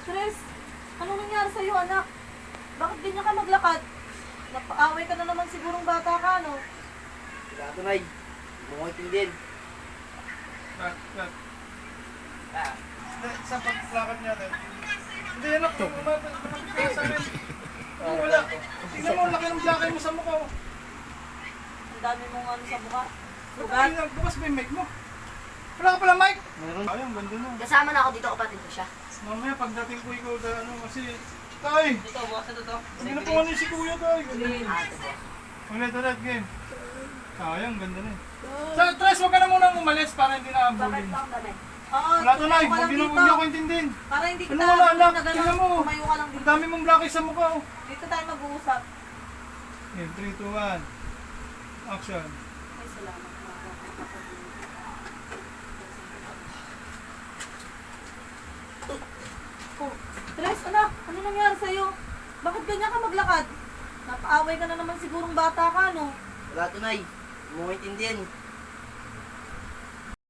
Tres, anong nangyari sa'yo, anak? Bakit ganyan ka maglakad? Napaaway ka na naman sigurong bata ka, no? Wala ito, Nay. Mungutin din. Kat. Sa paglakad niya din. Hindi, anak. Lumapit sa amin. Wala. Tingnan mo, laki ng blakay mo sa mukha. Ang dami mong ano sa mukha. Bukas bukas ba yung mic mo? Wala ka pala mic? Meron. Ayun, ganda na. Kasama na ako dito, kapatid ko siya. Mamaya pagdating ko ikaw sa ano kasi... Tay! Dito, bukas na to. Hindi na po ano si kuya, tay. Ate ko. Ulit, game. Ayun, ganda na eh. Tres, huwag ka na munang umalis para hindi na Bakit abulin. lang dami? Oo, Wala to, Nay. tumayo ka lang Huwag dito. niyo ako intindihin. Para hindi Ano kita wala, anak? na gano'n. Tingnan mo. Tumayo ka lang Ang dito. dami mong blakay sa mukha, oh. Dito tayo mag-uusap. Okay, 3, 2, 1. Action. Ay, salamat. Oh, Tres, anak, ano nangyari sa'yo? Bakit ganyan ka maglakad? Napaaway ka na naman sigurong bata ka, no? Wala ito, Nay. Mungutin din.